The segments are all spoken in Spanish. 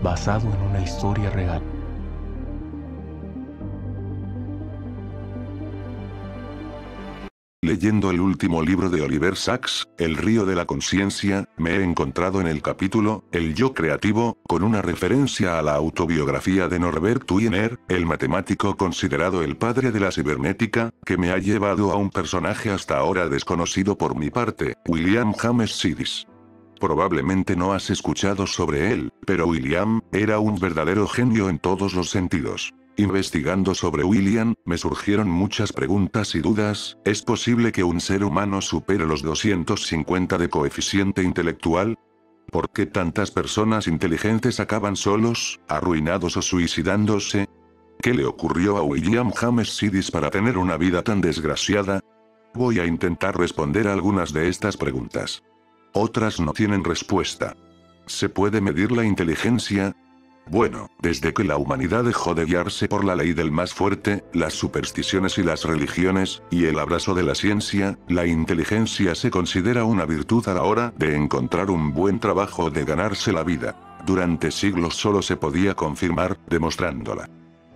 basado en una historia real. Leyendo el último libro de Oliver Sacks, El río de la conciencia, me he encontrado en el capítulo, El yo creativo, con una referencia a la autobiografía de Norbert Wiener, el matemático considerado el padre de la cibernética, que me ha llevado a un personaje hasta ahora desconocido por mi parte, William James Sidis. Probablemente no has escuchado sobre él, pero William, era un verdadero genio en todos los sentidos. Investigando sobre William, me surgieron muchas preguntas y dudas. ¿Es posible que un ser humano supere los 250 de coeficiente intelectual? ¿Por qué tantas personas inteligentes acaban solos, arruinados o suicidándose? ¿Qué le ocurrió a William James Sidis para tener una vida tan desgraciada? Voy a intentar responder a algunas de estas preguntas. Otras no tienen respuesta. ¿Se puede medir la inteligencia? Bueno, desde que la humanidad dejó de guiarse por la ley del más fuerte, las supersticiones y las religiones, y el abrazo de la ciencia, la inteligencia se considera una virtud a la hora de encontrar un buen trabajo o de ganarse la vida. Durante siglos solo se podía confirmar, demostrándola.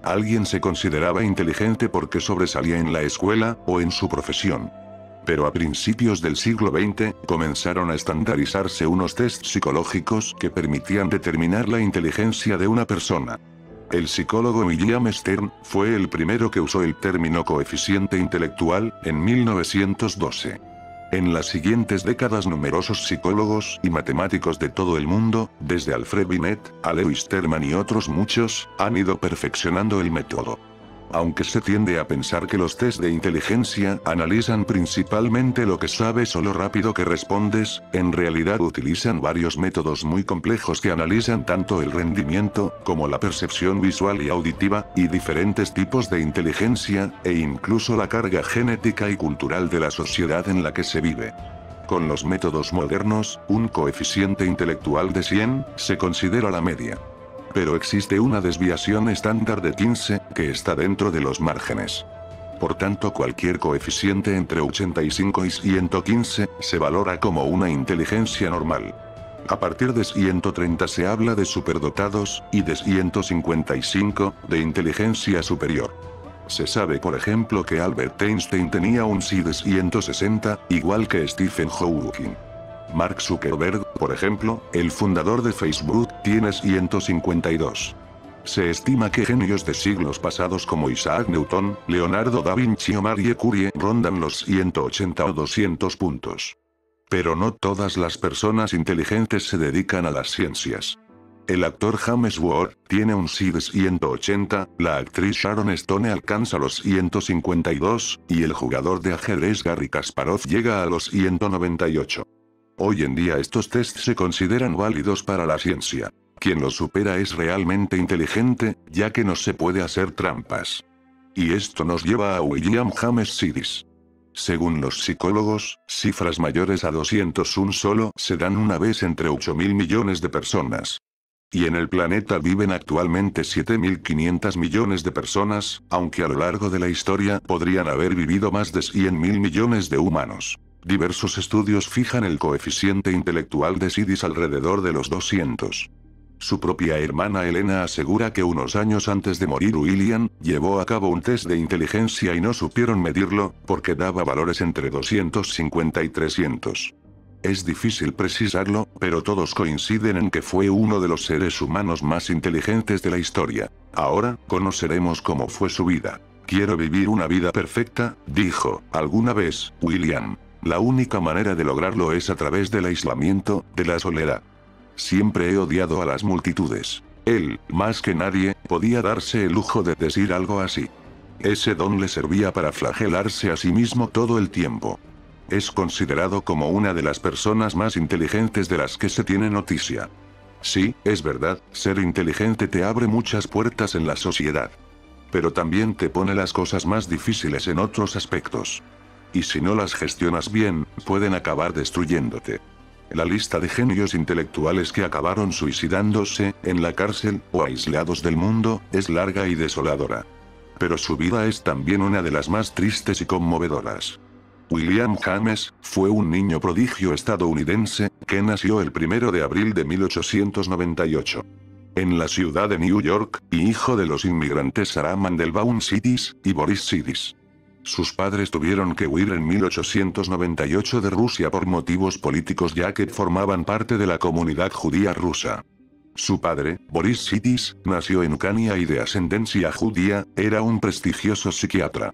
Alguien se consideraba inteligente porque sobresalía en la escuela, o en su profesión. Pero a principios del siglo XX, comenzaron a estandarizarse unos tests psicológicos que permitían determinar la inteligencia de una persona. El psicólogo William Stern fue el primero que usó el término coeficiente intelectual, en 1912. En las siguientes décadas numerosos psicólogos y matemáticos de todo el mundo, desde Alfred Binet, a Lewis Terman y otros muchos, han ido perfeccionando el método. Aunque se tiende a pensar que los test de inteligencia analizan principalmente lo que sabes o lo rápido que respondes, en realidad utilizan varios métodos muy complejos que analizan tanto el rendimiento, como la percepción visual y auditiva, y diferentes tipos de inteligencia, e incluso la carga genética y cultural de la sociedad en la que se vive. Con los métodos modernos, un coeficiente intelectual de 100, se considera la media. Pero existe una desviación estándar de 15, que está dentro de los márgenes. Por tanto, cualquier coeficiente entre 85 y 115, se valora como una inteligencia normal. A partir de 130 se habla de superdotados, y de 155, de inteligencia superior. Se sabe por ejemplo que Albert Einstein tenía un SI de 160, igual que Stephen Hawking. Mark Zuckerberg, por ejemplo, el fundador de Facebook, tiene 152. Se estima que genios de siglos pasados como Isaac Newton, Leonardo da Vinci o Marie Curie rondan los 180 o 200 puntos. Pero no todas las personas inteligentes se dedican a las ciencias. El actor James Ward tiene un SI de 180, la actriz Sharon Stone alcanza los 152, y el jugador de ajedrez Garry Kasparov llega a los 198. Hoy en día estos tests se consideran válidos para la ciencia. Quien los supera es realmente inteligente, ya que no se puede hacer trampas. Y esto nos lleva a William James Sidis. Según los psicólogos, cifras mayores a 201 solo se dan una vez entre 8.000 millones de personas. Y en el planeta viven actualmente 7.500 millones de personas, aunque a lo largo de la historia podrían haber vivido más de 100.000 millones de humanos. Diversos estudios fijan el coeficiente intelectual de Sidis alrededor de los 200. Su propia hermana Elena asegura que unos años antes de morir William, llevó a cabo un test de inteligencia y no supieron medirlo, porque daba valores entre 250 y 300. Es difícil precisarlo, pero todos coinciden en que fue uno de los seres humanos más inteligentes de la historia. Ahora, conoceremos cómo fue su vida. Quiero vivir una vida perfecta, dijo, alguna vez, William. La única manera de lograrlo es a través del aislamiento, de la soledad. Siempre he odiado a las multitudes. Él, más que nadie, podía darse el lujo de decir algo así. Ese don le servía para flagelarse a sí mismo todo el tiempo. Es considerado como una de las personas más inteligentes de las que se tiene noticia. Sí, es verdad, ser inteligente te abre muchas puertas en la sociedad. Pero también te pone las cosas más difíciles en otros aspectos. Y si no las gestionas bien, pueden acabar destruyéndote. La lista de genios intelectuales que acabaron suicidándose, en la cárcel, o aislados del mundo, es larga y desoladora. Pero su vida es también una de las más tristes y conmovedoras. William James fue un niño prodigio estadounidense, que nació el 1 de abril de 1898. en la ciudad de New York, y hijo de los inmigrantes Sarah Mandelbaum Sidis y Boris Sidis. Sus padres tuvieron que huir en 1898 de Rusia por motivos políticos ya que formaban parte de la comunidad judía rusa. Su padre, Boris Sidis, nació en Ucrania y de ascendencia judía, era un prestigioso psiquiatra.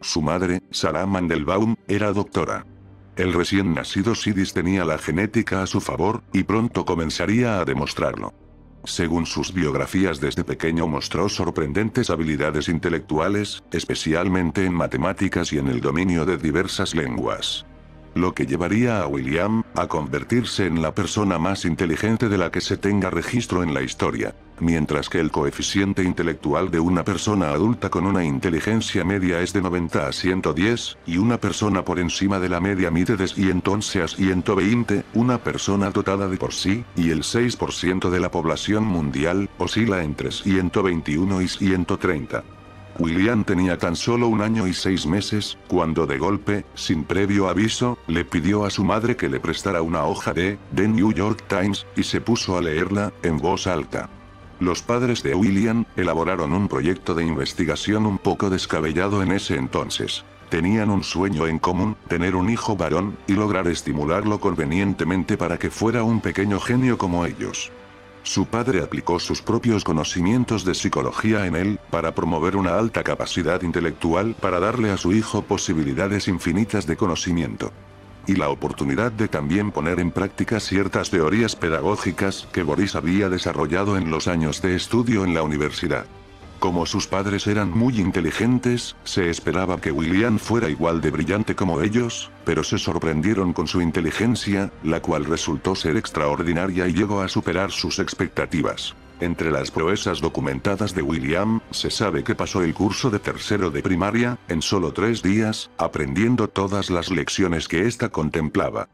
Su madre, Sarah Mandelbaum, era doctora. El recién nacido Sidis tenía la genética a su favor, y pronto comenzaría a demostrarlo. Según sus biografías, desde pequeño mostró sorprendentes habilidades intelectuales, especialmente en matemáticas y en el dominio de diversas lenguas. Lo que llevaría a William a convertirse en la persona más inteligente de la que se tenga registro en la historia, mientras que el coeficiente intelectual de una persona adulta con una inteligencia media es de 90 a 110, y una persona por encima de la media mide de 111 a 120, una persona dotada de por sí, y el 6% de la población mundial, oscila entre 121 y 130. William tenía tan solo 1 año y 6 meses, cuando de golpe, sin previo aviso, le pidió a su madre que le prestara una hoja de The New York Times, y se puso a leerla, en voz alta. Los padres de William elaboraron un proyecto de investigación un poco descabellado en ese entonces. Tenían un sueño en común, tener un hijo varón, y lograr estimularlo convenientemente para que fuera un pequeño genio como ellos. Su padre aplicó sus propios conocimientos de psicología en él, para promover una alta capacidad intelectual para darle a su hijo posibilidades infinitas de conocimiento. Y la oportunidad de también poner en práctica ciertas teorías pedagógicas que Boris había desarrollado en los años de estudio en la universidad. Como sus padres eran muy inteligentes, se esperaba que William fuera igual de brillante como ellos, pero se sorprendieron con su inteligencia, la cual resultó ser extraordinaria y llegó a superar sus expectativas. Entre las proezas documentadas de William, se sabe que pasó el curso de tercero de primaria, en solo 3 días, aprendiendo todas las lecciones que ésta contemplaba.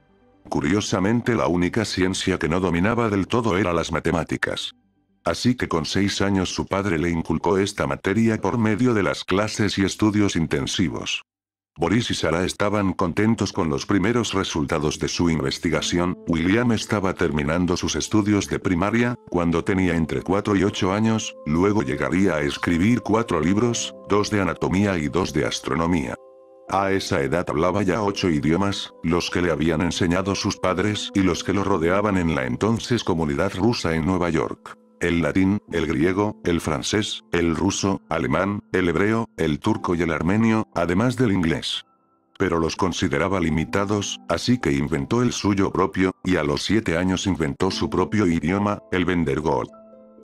Curiosamente, la única ciencia que no dominaba del todo era las matemáticas. Así que con 6 años su padre le inculcó esta materia por medio de las clases y estudios intensivos. Boris y Sarah estaban contentos con los primeros resultados de su investigación. William estaba terminando sus estudios de primaria, cuando tenía entre 4 y 8 años, luego llegaría a escribir 4 libros, 2 de anatomía y 2 de astronomía. A esa edad hablaba ya 8 idiomas, los que le habían enseñado sus padres y los que lo rodeaban en la entonces comunidad rusa en Nueva York. El latín, el griego, el francés, el ruso, alemán, el hebreo, el turco y el armenio, además del inglés. Pero los consideraba limitados, así que inventó el suyo propio, y a los 7 años inventó su propio idioma, el Vendergot.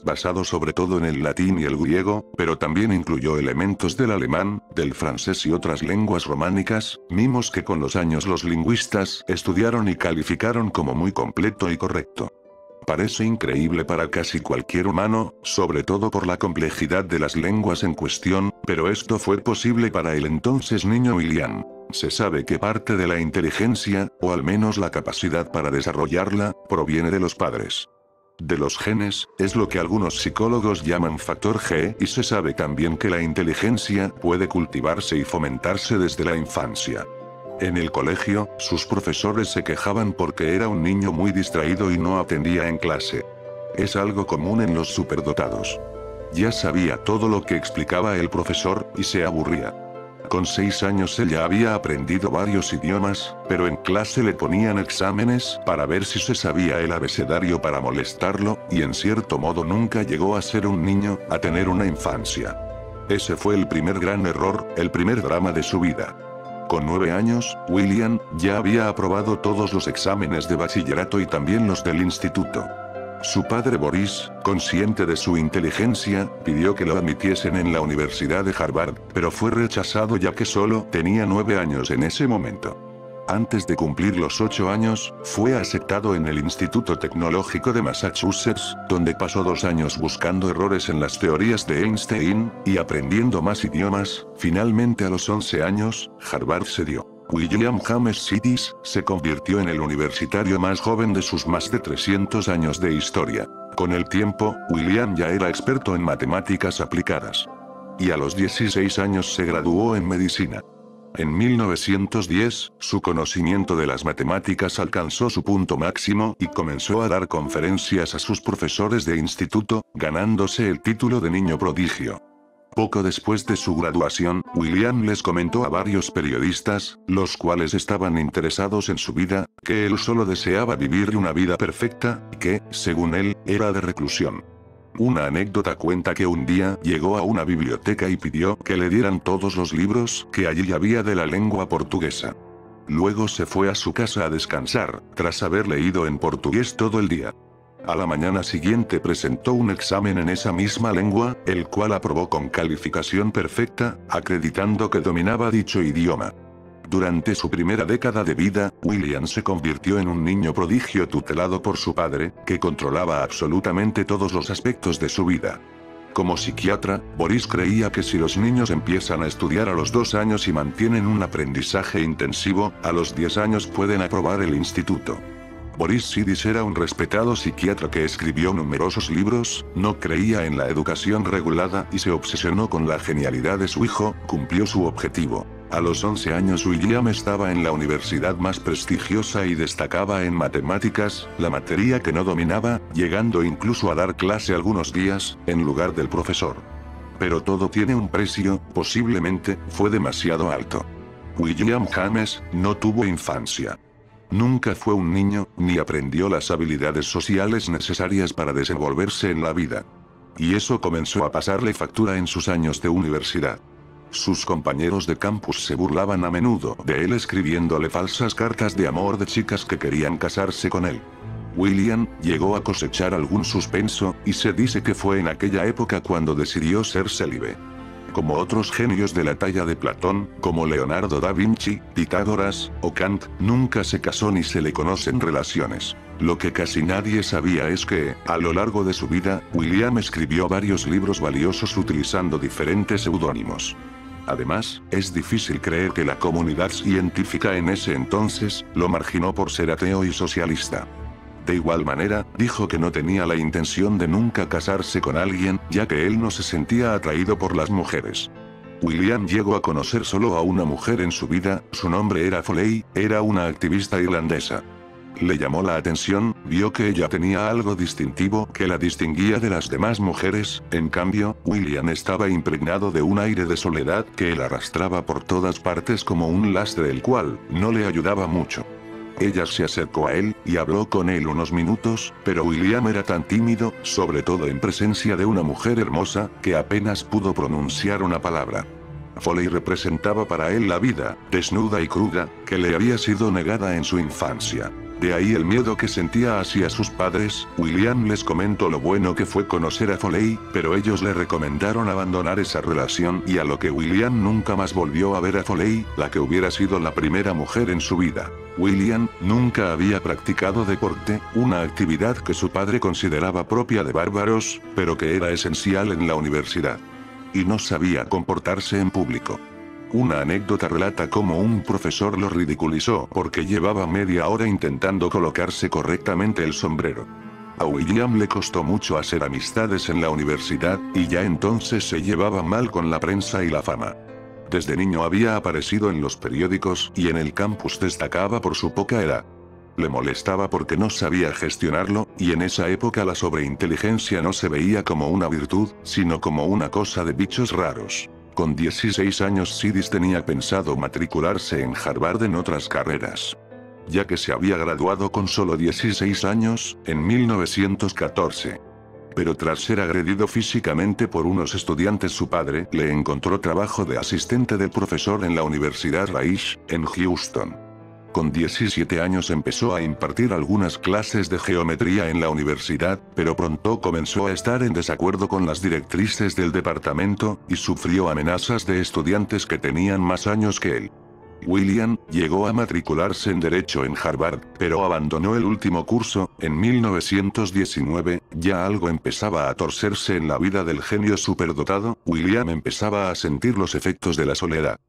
Basado sobre todo en el latín y el griego, pero también incluyó elementos del alemán, del francés y otras lenguas románicas, mimos que con los años los lingüistas estudiaron y calificaron como muy completo y correcto. Parece increíble para casi cualquier humano, sobre todo por la complejidad de las lenguas en cuestión, pero esto fue posible para el entonces niño William. Se sabe que parte de la inteligencia, o al menos la capacidad para desarrollarla, proviene de los padres. De los genes, es lo que algunos psicólogos llaman factor G, y se sabe también que la inteligencia puede cultivarse y fomentarse desde la infancia. En el colegio, sus profesores se quejaban porque era un niño muy distraído y no atendía en clase. Es algo común en los superdotados. Ya sabía todo lo que explicaba el profesor, y se aburría. Con 6 años él ya había aprendido varios idiomas, pero en clase le ponían exámenes para ver si se sabía el abecedario para molestarlo, y en cierto modo nunca llegó a ser un niño, a tener una infancia. Ese fue el primer gran error, el primer drama de su vida. Con 9 años, William ya había aprobado todos los exámenes de bachillerato y también los del instituto. Su padre Boris, consciente de su inteligencia, pidió que lo admitiesen en la Universidad de Harvard, pero fue rechazado ya que solo tenía 9 años en ese momento. Antes de cumplir los 8 años, fue aceptado en el Instituto Tecnológico de Massachusetts, donde pasó 2 años buscando errores en las teorías de Einstein, y aprendiendo más idiomas. Finalmente a los 11 años, Harvard cedió. William James Sidis se convirtió en el universitario más joven de sus más de 300 años de historia. Con el tiempo, William ya era experto en matemáticas aplicadas. Y a los 16 años se graduó en medicina. En 1910, su conocimiento de las matemáticas alcanzó su punto máximo y comenzó a dar conferencias a sus profesores de instituto, ganándose el título de niño prodigio. Poco después de su graduación, William les comentó a varios periodistas, los cuales estaban interesados en su vida, que él solo deseaba vivir una vida perfecta, y que, según él, era de reclusión. Una anécdota cuenta que un día llegó a una biblioteca y pidió que le dieran todos los libros que allí había de la lengua portuguesa. Luego se fue a su casa a descansar, tras haber leído en portugués todo el día. A la mañana siguiente presentó un examen en esa misma lengua, el cual aprobó con calificación perfecta, acreditando que dominaba dicho idioma. Durante su primera década de vida, William se convirtió en un niño prodigio tutelado por su padre, que controlaba absolutamente todos los aspectos de su vida. Como psiquiatra, Boris creía que si los niños empiezan a estudiar a los 2 años y mantienen un aprendizaje intensivo, a los 10 años pueden aprobar el instituto. Boris Sidis era un respetado psiquiatra que escribió numerosos libros, no creía en la educación regulada y se obsesionó con la genialidad de su hijo, cumplió su objetivo. A los 11 años William estaba en la universidad más prestigiosa y destacaba en matemáticas, la materia que no dominaba, llegando incluso a dar clase algunos días, en lugar del profesor. Pero todo tiene un precio, posiblemente, fue demasiado alto. William James no tuvo infancia. Nunca fue un niño, ni aprendió las habilidades sociales necesarias para desenvolverse en la vida. Y eso comenzó a pasarle factura en sus años de universidad. Sus compañeros de campus se burlaban a menudo de él escribiéndole falsas cartas de amor de chicas que querían casarse con él. William llegó a cosechar algún suspenso, y se dice que fue en aquella época cuando decidió ser célibe. Como otros genios de la talla de Platón, como Leonardo da Vinci, Pitágoras, o Kant, nunca se casó ni se le conocen relaciones. Lo que casi nadie sabía es que, a lo largo de su vida, William escribió varios libros valiosos utilizando diferentes seudónimos. Además, es difícil creer que la comunidad científica en ese entonces, lo marginó por ser ateo y socialista. De igual manera, dijo que no tenía la intención de nunca casarse con alguien, ya que él no se sentía atraído por las mujeres. William llegó a conocer solo a una mujer en su vida, su nombre era Foley, era una activista irlandesa. Le llamó la atención, vio que ella tenía algo distintivo que la distinguía de las demás mujeres, en cambio, William estaba impregnado de un aire de soledad que él arrastraba por todas partes como un lastre el cual no le ayudaba mucho. Ella se acercó a él, y habló con él unos minutos, pero William era tan tímido, sobre todo en presencia de una mujer hermosa, que apenas pudo pronunciar una palabra. Foley representaba para él la vida, desnuda y cruda, que le había sido negada en su infancia. De ahí el miedo que sentía hacia sus padres. William les comentó lo bueno que fue conocer a Foley, pero ellos le recomendaron abandonar esa relación y a lo que William nunca más volvió a ver a Foley, la que hubiera sido la primera mujer en su vida. William nunca había practicado deporte, una actividad que su padre consideraba propia de bárbaros, pero que era esencial en la universidad. Y no sabía comportarse en público. Una anécdota relata cómo un profesor lo ridiculizó porque llevaba media hora intentando colocarse correctamente el sombrero. A William le costó mucho hacer amistades en la universidad, y ya entonces se llevaba mal con la prensa y la fama. Desde niño había aparecido en los periódicos y en el campus destacaba por su poca edad. Le molestaba porque no sabía gestionarlo, y en esa época la sobreinteligencia no se veía como una virtud, sino como una cosa de bichos raros. Con 16 años Sidis tenía pensado matricularse en Harvard en otras carreras, ya que se había graduado con solo 16 años, en 1914. Pero tras ser agredido físicamente por unos estudiantes, su padre le encontró trabajo de asistente del profesor en la Universidad Rice, en Houston. Con 17 años empezó a impartir algunas clases de geometría en la universidad, pero pronto comenzó a estar en desacuerdo con las directrices del departamento, y sufrió amenazas de estudiantes que tenían más años que él. William llegó a matricularse en Derecho en Harvard, pero abandonó el último curso. En 1919, ya algo empezaba a torcerse en la vida del genio superdotado. William empezaba a sentir los efectos de la soledad.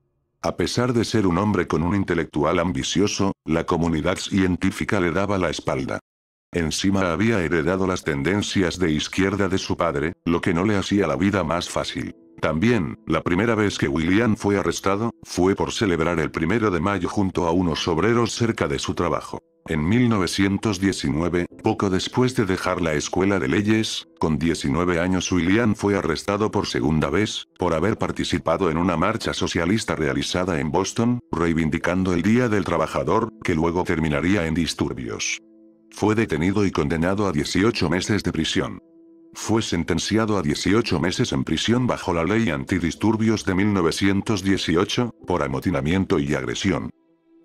A pesar de ser un hombre con un intelectual ambicioso, la comunidad científica le daba la espalda. Encima había heredado las tendencias de izquierda de su padre, lo que no le hacía la vida más fácil. También, la primera vez que William fue arrestado, fue por celebrar el 1 de mayo junto a unos obreros cerca de su trabajo. En 1919, poco después de dejar la escuela de leyes, con 19 años William fue arrestado por segunda vez, por haber participado en una marcha socialista realizada en Boston, reivindicando el Día del Trabajador, que luego terminaría en disturbios. Fue detenido y condenado a 18 meses de prisión. Fue sentenciado a 18 meses en prisión bajo la ley antidisturbios de 1918, por amotinamiento y agresión.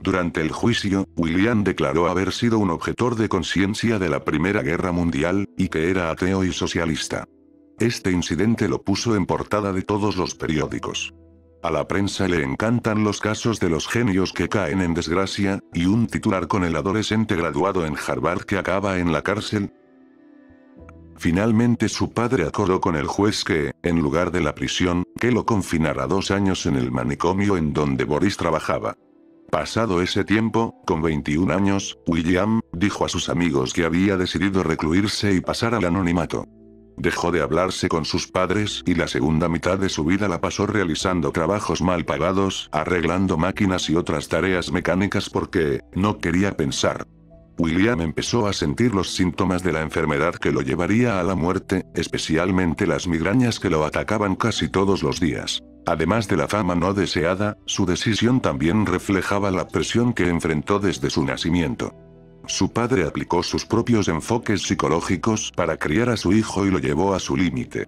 Durante el juicio, William declaró haber sido un objetor de conciencia de la Primera Guerra Mundial, y que era ateo y socialista. Este incidente lo puso en portada de todos los periódicos. A la prensa le encantan los casos de los genios que caen en desgracia, y un titular con el adolescente graduado en Harvard que acaba en la cárcel. Finalmente su padre acordó con el juez que, en lugar de la prisión, que lo confinara 2 años en el manicomio en donde Boris trabajaba. Pasado ese tiempo, con 21 años, William dijo a sus amigos que había decidido recluirse y pasar al anonimato. Dejó de hablarse con sus padres y la segunda mitad de su vida la pasó realizando trabajos mal pagados, arreglando máquinas y otras tareas mecánicas porque no quería pensar. William empezó a sentir los síntomas de la enfermedad que lo llevaría a la muerte, especialmente las migrañas que lo atacaban casi todos los días. Además de la fama no deseada, su decisión también reflejaba la presión que enfrentó desde su nacimiento. Su padre aplicó sus propios enfoques psicológicos para criar a su hijo y lo llevó a su límite.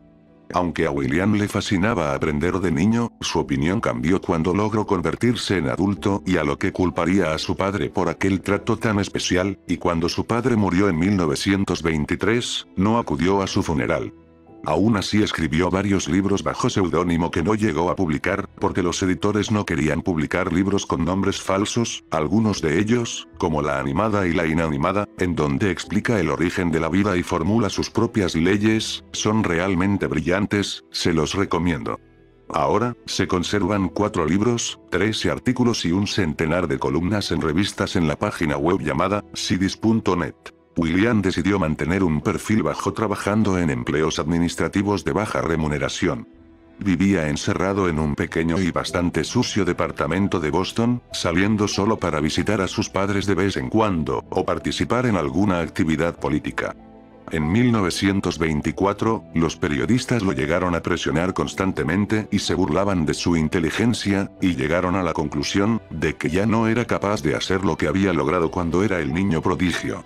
Aunque a William le fascinaba aprender de niño, su opinión cambió cuando logró convertirse en adulto y a lo que culparía a su padre por aquel trato tan especial, y cuando su padre murió en 1923, no acudió a su funeral. Aún así escribió varios libros bajo seudónimo que no llegó a publicar, porque los editores no querían publicar libros con nombres falsos, algunos de ellos, como La animada y la inanimada, en donde explica el origen de la vida y formula sus propias leyes, son realmente brillantes, se los recomiendo. Ahora, se conservan 4 libros, 13 artículos y un centenar de columnas en revistas en la página web llamada Sidis.net. William decidió mantener un perfil bajo trabajando en empleos administrativos de baja remuneración. Vivía encerrado en un pequeño y bastante sucio departamento de Boston, saliendo solo para visitar a sus padres de vez en cuando, o participar en alguna actividad política. En 1924, los periodistas lo llegaron a presionar constantemente y se burlaban de su inteligencia, y llegaron a la conclusión de que ya no era capaz de hacer lo que había logrado cuando era el niño prodigio.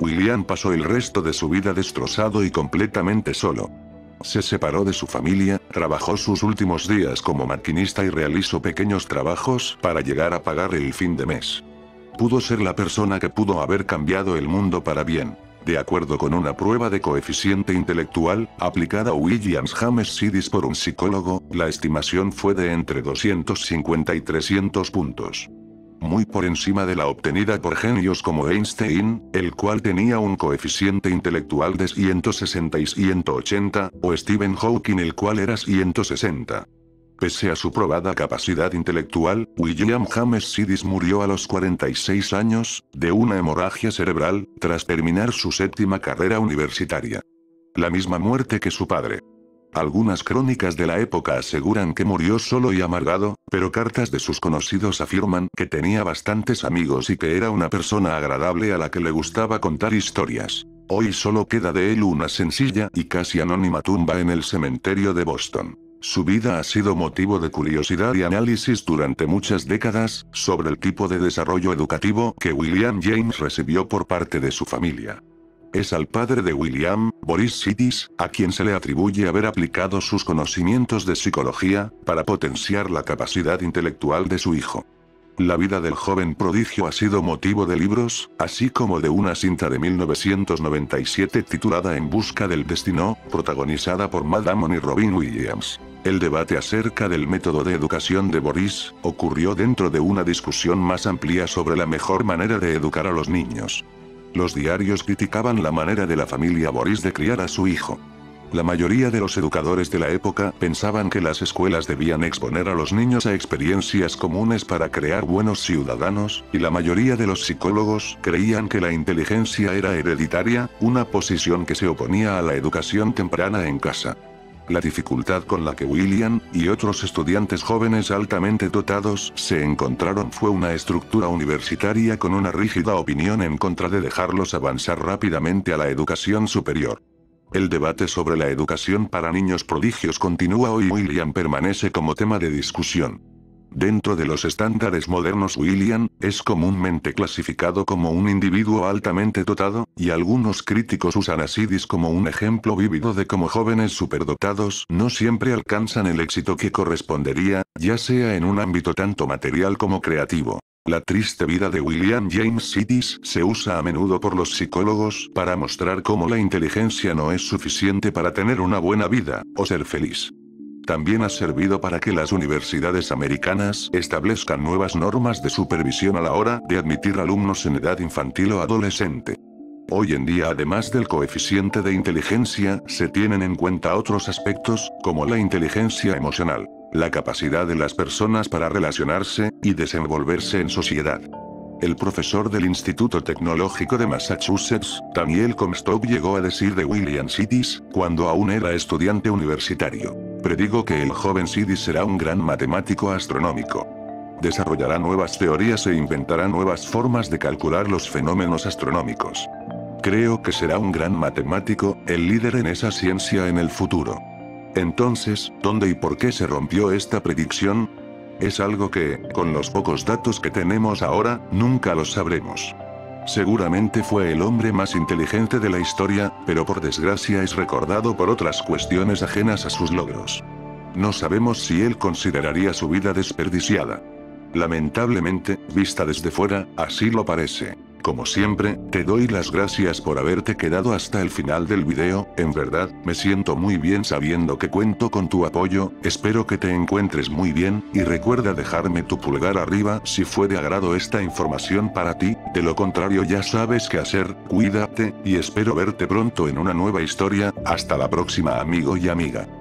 William pasó el resto de su vida destrozado y completamente solo. Se separó de su familia, trabajó sus últimos días como maquinista y realizó pequeños trabajos para llegar a pagar el fin de mes. Pudo ser la persona que pudo haber cambiado el mundo para bien. De acuerdo con una prueba de coeficiente intelectual, aplicada a William James Sidis por un psicólogo, la estimación fue de entre 250 y 300 puntos. Muy por encima de la obtenida por genios como Einstein, el cual tenía un coeficiente intelectual de 160 y 180, o Stephen Hawking el cual era 160. Pese a su probada capacidad intelectual, William James Sidis murió a los 46 años, de una hemorragia cerebral, tras terminar su 7ª carrera universitaria. La misma muerte que su padre. Algunas crónicas de la época aseguran que murió solo y amargado, pero cartas de sus conocidos afirman que tenía bastantes amigos y que era una persona agradable a la que le gustaba contar historias. Hoy solo queda de él una sencilla y casi anónima tumba en el cementerio de Boston. Su vida ha sido motivo de curiosidad y análisis durante muchas décadas, sobre el tipo de desarrollo educativo que William James recibió por parte de su familia. Es al padre de William, Boris Sidis, a quien se le atribuye haber aplicado sus conocimientos de psicología, para potenciar la capacidad intelectual de su hijo. La vida del joven prodigio ha sido motivo de libros, así como de una cinta de 1997 titulada En busca del destino, protagonizada por Matt Damon y Robin Williams. El debate acerca del método de educación de Boris, ocurrió dentro de una discusión más amplia sobre la mejor manera de educar a los niños. Los diarios criticaban la manera de la familia Boris de criar a su hijo. La mayoría de los educadores de la época pensaban que las escuelas debían exponer a los niños a experiencias comunes para crear buenos ciudadanos, y la mayoría de los psicólogos creían que la inteligencia era hereditaria, una posición que se oponía a la educación temprana en casa. La dificultad con la que William y otros estudiantes jóvenes altamente dotados se encontraron fue una estructura universitaria con una rígida opinión en contra de dejarlos avanzar rápidamente a la educación superior. El debate sobre la educación para niños prodigios continúa hoy. William permanece como tema de discusión. Dentro de los estándares modernos, William es comúnmente clasificado como un individuo altamente dotado, y algunos críticos usan a Sidis como un ejemplo vívido de cómo jóvenes superdotados no siempre alcanzan el éxito que correspondería, ya sea en un ámbito tanto material como creativo. La triste vida de William James Sidis se usa a menudo por los psicólogos para mostrar cómo la inteligencia no es suficiente para tener una buena vida, o ser feliz. También ha servido para que las universidades americanas establezcan nuevas normas de supervisión a la hora de admitir alumnos en edad infantil o adolescente. Hoy en día, además del coeficiente de inteligencia, se tienen en cuenta otros aspectos, como la inteligencia emocional, la capacidad de las personas para relacionarse y desenvolverse en sociedad. El profesor del Instituto Tecnológico de Massachusetts, Daniel Comstock, llegó a decir de William Sidis, cuando aún era estudiante universitario: "Predigo que el joven Sidis será un gran matemático astronómico. Desarrollará nuevas teorías e inventará nuevas formas de calcular los fenómenos astronómicos. Creo que será un gran matemático, el líder en esa ciencia en el futuro". Entonces, ¿dónde y por qué se rompió esta predicción? Es algo que, con los pocos datos que tenemos ahora, nunca lo sabremos. Seguramente fue el hombre más inteligente de la historia, pero por desgracia es recordado por otras cuestiones ajenas a sus logros. No sabemos si él consideraría su vida desperdiciada. Lamentablemente, vista desde fuera, así lo parece. Como siempre, te doy las gracias por haberte quedado hasta el final del video. En verdad, me siento muy bien sabiendo que cuento con tu apoyo. Espero que te encuentres muy bien, y recuerda dejarme tu pulgar arriba si fue de agrado esta información para ti. De lo contrario, ya sabes qué hacer. Cuídate, y espero verte pronto en una nueva historia. Hasta la próxima, amigo y amiga.